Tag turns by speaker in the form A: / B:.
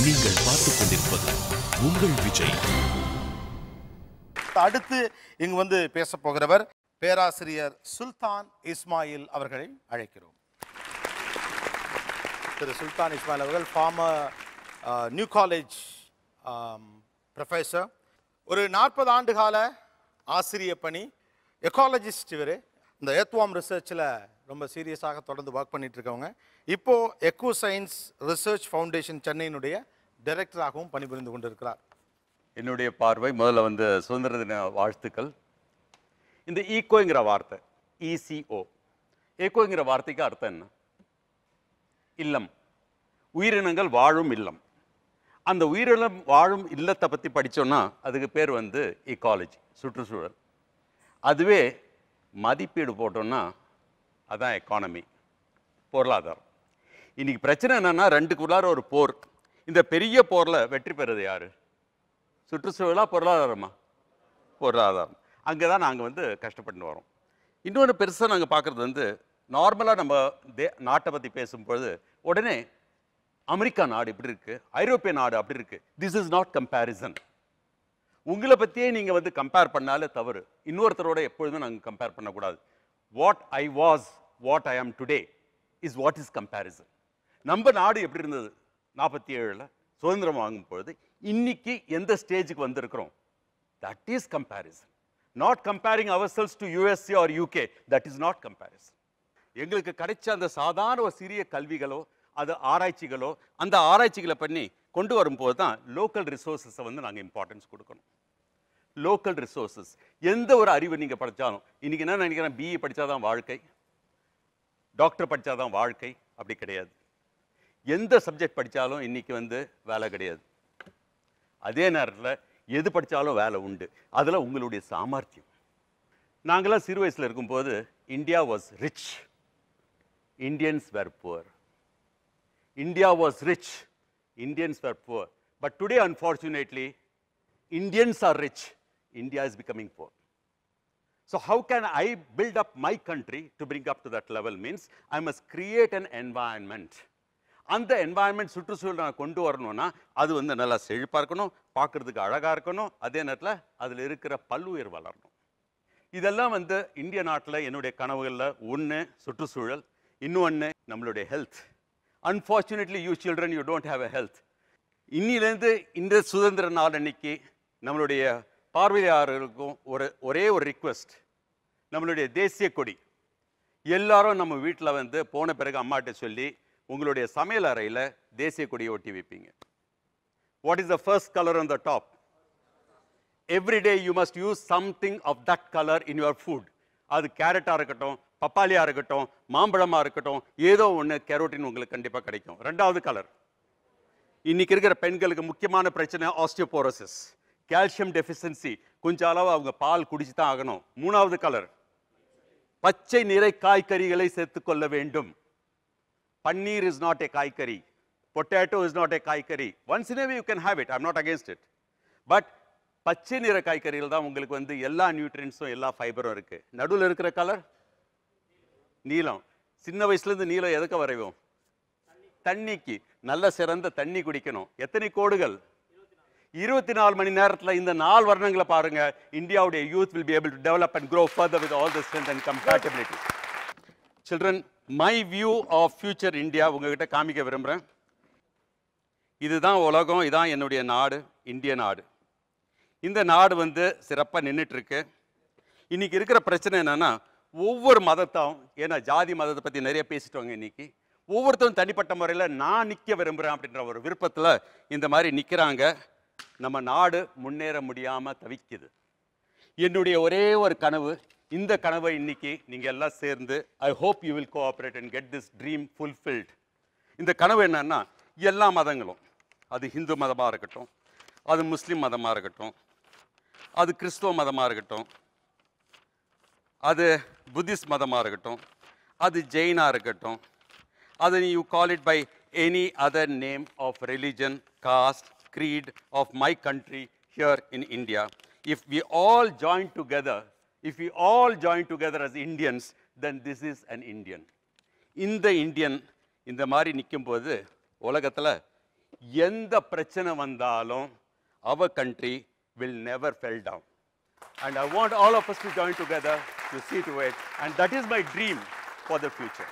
A: நீங்கள் பார்த்துக் கொண்டிருப்பது உங்கள் விஜய்.
B: அடுத்து இங்கு வந்து பேச போகிறவர் பேராசிரியர் சுல்தான் இஸ்மாயில் அவர்களை அழைக்கிறோம். திரு சுல்தான் இஸ்மாயில் அவர்கள் ஃபார்மர் நியூ காலேஜ் ப்ரொஃபஸர், ஒரு 40 ஆண்டு கால ஆசிரிய பணி, எக்காலஜிஸ்ட். இவர் இந்த எர்த்வார்ம் ரிசர்ச்சில் ரொம்ப சீரியஸாக தொடர்ந்து ஒர்க் பண்ணிட்டு இருக்கவங்க. இப்போ எக்கோ சயின்ஸ் ரிசர்ச் ஃபவுண்டேஷன் சென்னையினுடைய டைரக்டராகவும் பணிபுரிந்து கொண்டிருக்கிறார்.
C: என்னுடைய பார்வை முதல்ல வந்து சுதந்திர தின வாழ்த்துக்கள். இந்த ஈகோங்கிற வார்த்தை, இசிஓ, ஏகோங்கிற வார்த்தைக்கு அர்த்தம் என்ன? இல்லம், உயிரினங்கள் வாழும் இல்லம். அந்த உயிரினம் வாழும் இல்லத்தை பற்றி படித்தோன்னா அதுக்கு பேர் வந்து ஈகாலஜி, சுற்றுச்சூழல். அதுவே மதிப்பீடு போட்டோன்னா அதான் எக்கானமி, பொருளாதாரம். இன்னைக்கு பிரச்சனை என்னன்னா, ரெண்டுக்குள்ளார ஒரு போர். இந்த பெரிய போரில் வெற்றி பெறுறது யாரு? சுற்றுச்சூழலா பொருளாதாரமா? பொருளாதாரம். அங்கே தான் நாங்கள் வந்து கஷ்டப்பட்டு வரோம். இன்னொன்று பெருசாக நாங்கள் பார்க்குறது வந்து, நார்மலாக நம்ம நாட்டை பற்றி பேசும்பொழுது உடனே அமெரிக்கா நாடு இப்படி இருக்கு, ஐரோப்பிய நாடு அப்படி இருக்கு. This is not comparison. உங்களை பற்றியே நீங்கள் வந்து கம்பேர் பண்ணாலே தவறு. இன்னொருத்தரோட எப்பொழுதும் நாங்கள் கம்பேர் பண்ணக்கூடாது. What I was, what I am today is what is comparison. நம்ம நாடு எப்படி இருந்தது 47 சுதந்திரம் வாங்கும் பொழுது, இன்னைக்கு எந்த ஸ்டேஜுக்கு வந்திருக்கிறோம், that is comparison. Not comparing ourselves to USA or UK, that is not comparison. எங்களுக்கு கிடைச்ச அந்த சாதாரண ஒரு சிறிய கல்விகளோ அது ஆராய்ச்சிகளோ, அந்த ஆராய்ச்சிகளை பண்ணி கொண்டு வரும்போது தான் லோக்கல் ரிசோர்ஸஸை வந்து நாங்கள் இம்பார்ட்டன்ஸ் கொடுக்கணும். லோக்கல் ரிசோர்ஸஸ், எந்த ஒரு அறிவு நீங்கள் படித்தாலும், இன்னைக்கு என்ன நினைக்கிறேன், பிஇ படித்தாதான் வாழ்க்கை, டாக்டர் படித்தாதான் வாழ்க்கை, அப்படி கிடையாது. எந்த சப்ஜெக்ட் படித்தாலும் இன்னைக்கு வந்து வேலை கிடையாது. அதே நேரத்தில் எது படித்தாலும் வேலை உண்டு. அதில் உங்களுடைய சாமர்த்தியம். நாங்களாம் சிறு வயசில் இருக்கும்போது India was rich, Indians were poor. India was rich, Indians were poor. But today unfortunately Indians are rich, India is becoming poor. So how can I build up my country to bring up to that level? Means I must create an environment. அந்த environment சுற்றுச்சூழல் நான் கொண்டு வரணும்னா அது வந்து நல்லா செழிப்பாக இருக்கணும், பார்க்குறதுக்கு அழகாக இருக்கணும், அதே நேரத்தில் அதில் இருக்கிற பல்லுயிர் வளரணும். இதெல்லாம் வந்து இந்திய நாட்டில் என்னுடைய கனவுகளில் ஒன்று சுற்றுச்சூழல், இன்னொன்று நம்மளுடைய health. Unfortunately you children, you don't have a health. இன்னிலேருந்து இந்த சுதந்திர நாள் அன்னைக்கு நம்மளுடைய பார்வையாளர்களுக்கும் ஒரே ஒரு ரிக்வெஸ்ட். நம்மளுடைய தேசிய கொடி எல்லாரும் நம்ம வீட்டில் வந்து போன பிறகு அம்மாட்ட சொல்லி உங்களுடைய சமையல் அறையில் தேசிய கொடியை ஒட்டி வைப்பீங்க. What is the first colour on the top? Every day you must use something of that colour in your food. அது கேரட்டாக இருக்கட்டும், பப்பாளியாக இருக்கட்டும், மாம்பழமாக இருக்கட்டும், ஏதோ ஒன்று கேரோட்டின் உங்களுக்கு கண்டிப்பாக கிடைக்கும். ரெண்டாவது கலர், இன்னைக்கு இருக்கிற பெண்களுக்கு முக்கியமான பிரச்சனை ஆஸ்டியோபோரோசிஸ், கால்சியம் டெஃபிஷியன்சி, கொஞ்சம் அளவு அவங்க பால் குடிச்சு தான் ஆகணும். மூணாவது கலர், பச்சை நிற காய்கறிகளை சேர்த்துக்கொள்ள வேண்டும். பன்னீர் இஸ் நாட் ஏ காய்கறி, பொட்டேட்டோ இஸ் நாட் ஏ காய்கறி. Once in a way you can have it, I'm not against it. But பச்சை நிற காய்கறிகள் தான் உங்களுக்கு வந்து எல்லா நியூட்ரியன்ஸும் எல்லா ஃபைபரும் இருக்கு. நடுவில் இருக்கிற கலர் நீலம். சின்ன வயசுலேருந்து நீலம் எதுக்கு வரைவோம்? தண்ணிக்கு. நல்ல சிறந்த தண்ணி குடிக்கணும். எத்தனை கோடுகள்? 24 மணி நேரத்தில் இந்த 4 வர்ணங்களை பாருங்க. இந்தியாவுடைய youth will be able to develop and grow further with all the strength and compatibility. Children, my view of future India உங்ககிட்ட காமிக்க விரும்புகிறேன். இதுதான் உலகம், இதான் என்னுடைய நாடு, இந்திய நாடு. இந்த நாடு வந்து சிறப்பாக நின்றுட்டு இருக்கு. இன்னைக்கு இருக்கிற பிரச்சனை என்னன்னா, ஒவ்வொரு மதத்தையும், ஏன்னா ஜாதி மதத்தை பற்றி நிறைய பேசிட்டோங்க இன்னைக்கு, ஒவ்வொருத்தரும் தனிப்பட்ட முறையில் நான் நிற்க விரும்புகிறேன் அப்படின்ற ஒரு விருப்பத்தில் இந்த மாதிரி நிற்கிறாங்க. நம்ம நாடு முன்னேற முடியாமல் தவிக்குது. என்னுடைய ஒரே ஒரு கனவு, இந்த கனவை இன்னைக்கு நீங்கள் எல்லாம் சேர்ந்து I hope you will cooperate and get this dream fulfilled. இந்த கனவு என்னன்னா, எல்லா மதங்களும், அது ஹிந்து மதமாக இருக்கட்டும், அது முஸ்லீம் மதமாக இருக்கட்டும், அது கிறிஸ்துவ மதமாக இருக்கட்டும், அது புத்திஸ்ட் மதமாக இருக்கட்டும், அது ஜெயினாக இருக்கட்டும், அது you call it by any other name of religion, caste, creed of my country here in India. If we all join together as Indians, then this is an Indian. இந்த இந்தியன் இந்த மாதிரி நிற்கும்போது உலகத்தில் எந்த பிரச்சனை வந்தாலும் our country will never fall down. And I want all of us to join together to see to it. And that is my dream for the future.